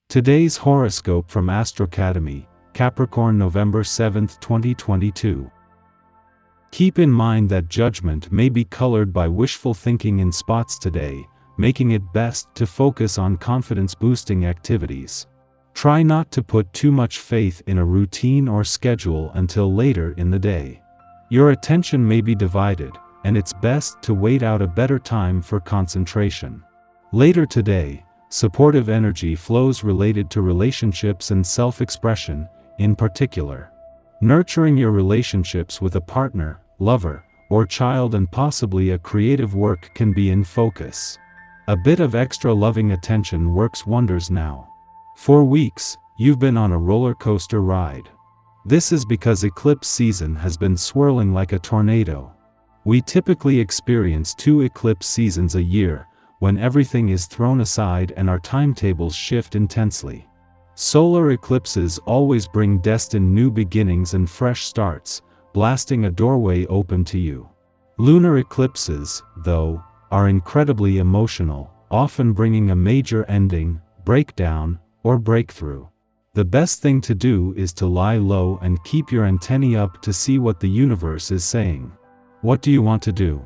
Today's horoscope from Astrocademy, Capricorn November 7, 2022. Keep in mind that judgment may be colored by wishful thinking in spots today, making it best to focus on confidence-boosting activities. Try not to put too much faith in a routine or schedule until later in the day. Your attention may be divided, and it's best to wait out a better time for concentration. Later today, supportive energy flows related to relationships and self-expression, in particular. Nurturing your relationships with a partner, lover, or child and possibly a creative work can be in focus. A bit of extra loving attention works wonders now. For weeks, you've been on a roller coaster ride. This is because eclipse season has been swirling like a tornado. We typically experience 2 eclipse seasons a year, when everything is thrown aside and our timetables shift intensely. Solar eclipses always bring destined new beginnings and fresh starts, blasting a doorway open to you. Lunar eclipses, though, are incredibly emotional, often bringing a major ending, breakdown, or breakthrough. The best thing to do is to lie low and keep your antennae up to see what the universe is saying. What do you want to do?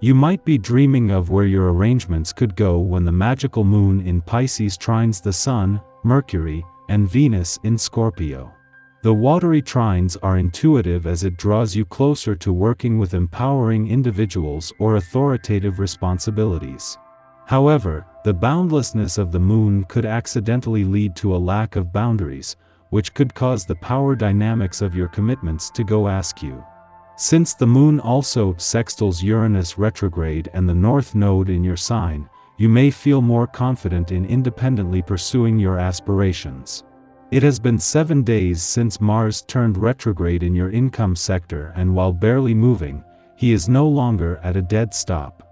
You might be dreaming of where your arrangements could go when the magical moon in Pisces trines the Sun, Mercury, and Venus in Scorpio. The watery trines are intuitive as it draws you closer to working with empowering individuals or authoritative responsibilities. However, the boundlessness of the moon could accidentally lead to a lack of boundaries, which could cause the power dynamics of your commitments to go askew. Since the moon also sextiles Uranus retrograde and the North Node in your sign, you may feel more confident in independently pursuing your aspirations. It has been 7 days since Mars turned retrograde in your income sector, and while barely moving, he is no longer at a dead stop.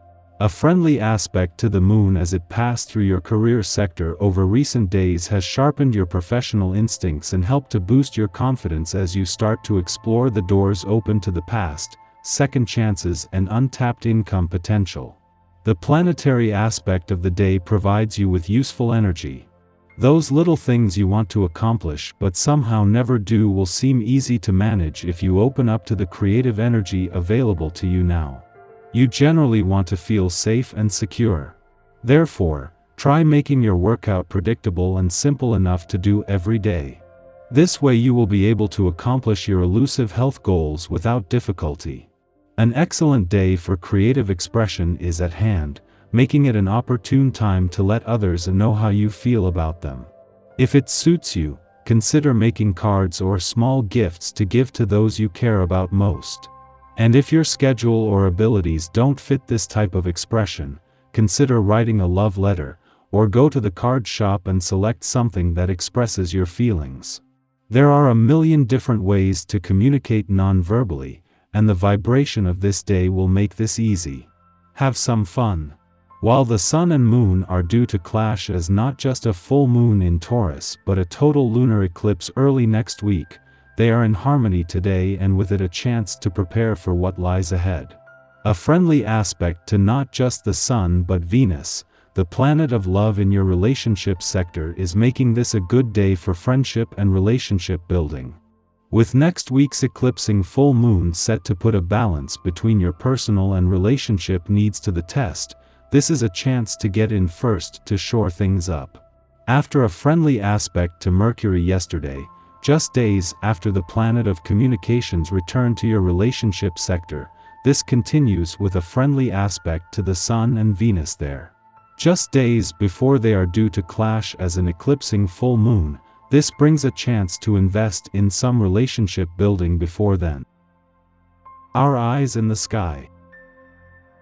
A friendly aspect to the moon as it passed through your career sector over recent days has sharpened your professional instincts and helped to boost your confidence as you start to explore the doors open to the past, second chances, and untapped income potential. The planetary aspect of the day provides you with useful energy. Those little things you want to accomplish but somehow never do will seem easy to manage if you open up to the creative energy available to you now. You generally want to feel safe and secure. Therefore, try making your workout predictable and simple enough to do every day. This way you will be able to accomplish your elusive health goals without difficulty. An excellent day for creative expression is at hand, making it an opportune time to let others know how you feel about them. If it suits you, consider making cards or small gifts to give to those you care about most. And if your schedule or abilities don't fit this type of expression, consider writing a love letter, or go to the card shop and select something that expresses your feelings. There are a million different ways to communicate non-verbally, and the vibration of this day will make this easy. Have some fun. While the Sun and Moon are due to clash as not just a full moon in Taurus but a total lunar eclipse early next week, they are in harmony today and with it a chance to prepare for what lies ahead. A friendly aspect to not just the Sun but Venus, the planet of love in your relationship sector, is making this a good day for friendship and relationship building. With next week's eclipsing full moon set to put a balance between your personal and relationship needs to the test, this is a chance to get in first to shore things up. After a friendly aspect to Mercury yesterday, just days after the planet of communications returned to your relationship sector, this continues with a friendly aspect to the Sun and Venus there. Just days before they are due to clash as an eclipsing full moon, this brings a chance to invest in some relationship building before then. Our eyes in the sky.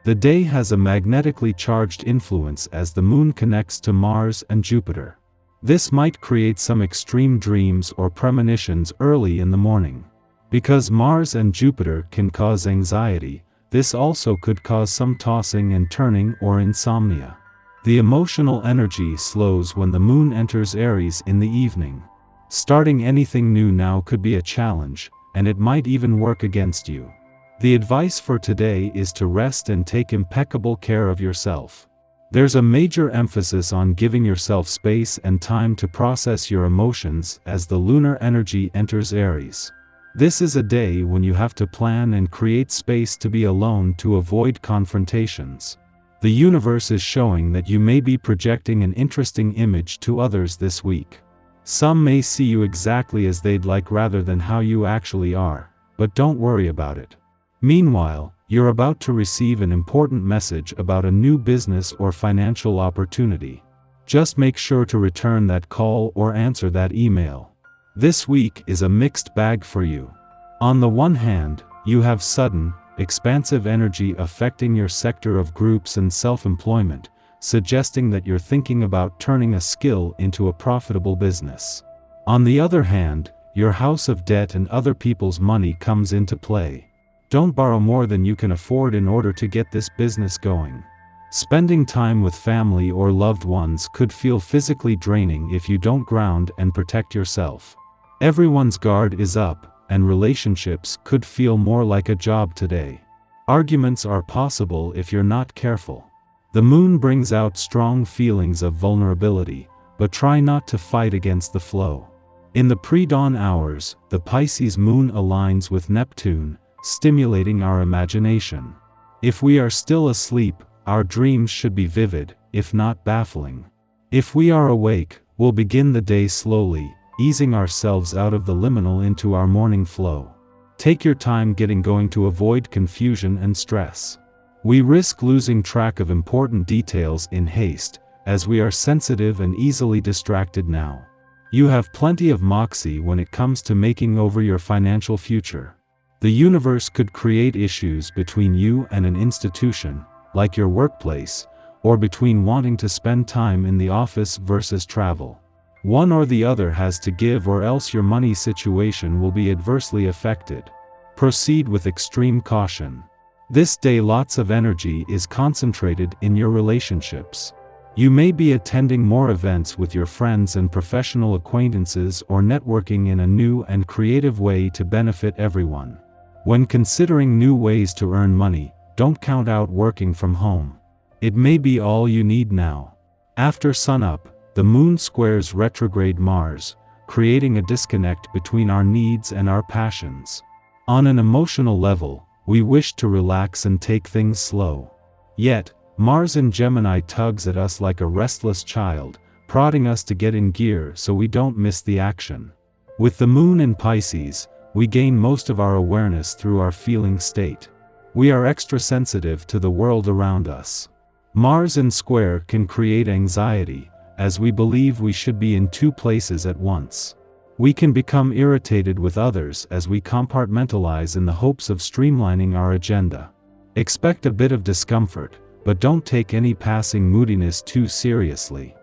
The day has a magnetically charged influence as the moon connects to Mars and Jupiter. This might create some extreme dreams or premonitions early in the morning. Because Mars and Jupiter can cause anxiety, this also could cause some tossing and turning or insomnia. The emotional energy slows when the moon enters Aries in the evening. Starting anything new now could be a challenge, and it might even work against you. The advice for today is to rest and take impeccable care of yourself. There's a major emphasis on giving yourself space and time to process your emotions as the lunar energy enters Aries. This is a day when you have to plan and create space to be alone to avoid confrontations. The universe is showing that you may be projecting an interesting image to others this week. Some may see you exactly as they'd like rather than how you actually are, but don't worry about it. Meanwhile, you're about to receive an important message about a new business or financial opportunity. Just make sure to return that call or answer that email. This week is a mixed bag for you. On the one hand, you have sudden, expansive energy affecting your sector of groups and self-employment, suggesting that you're thinking about turning a skill into a profitable business. On the other hand, your house of debt and other people's money comes into play. Don't borrow more than you can afford in order to get this business going. Spending time with family or loved ones could feel physically draining if you don't ground and protect yourself. Everyone's guard is up, and relationships could feel more like a job today. Arguments are possible if you're not careful. The moon brings out strong feelings of vulnerability, but try not to fight against the flow. In the pre-dawn hours, the Pisces moon aligns with Neptune, stimulating our imagination. If we are still asleep, our dreams should be vivid, if not baffling. If we are awake, we'll begin the day slowly, easing ourselves out of the liminal into our morning flow. Take your time getting going to avoid confusion and stress. We risk losing track of important details in haste, as we are sensitive and easily distracted now. You have plenty of moxie when it comes to making over your financial future. The universe could create issues between you and an institution, like your workplace, or between wanting to spend time in the office versus travel. One or the other has to give, or else your money situation will be adversely affected. Proceed with extreme caution. This day lots of energy is concentrated in your relationships. You may be attending more events with your friends and professional acquaintances or networking in a new and creative way to benefit everyone. When considering new ways to earn money, don't count out working from home. It may be all you need now. After sunup, the moon squares retrograde Mars, creating a disconnect between our needs and our passions. On an emotional level, we wish to relax and take things slow. Yet, Mars in Gemini tugs at us like a restless child, prodding us to get in gear so we don't miss the action. With the moon in Pisces, we gain most of our awareness through our feeling state. We are extra sensitive to the world around us. Mars in square can create anxiety, as we believe we should be in two places at once. We can become irritated with others as we compartmentalize in the hopes of streamlining our agenda. Expect a bit of discomfort, but don't take any passing moodiness too seriously.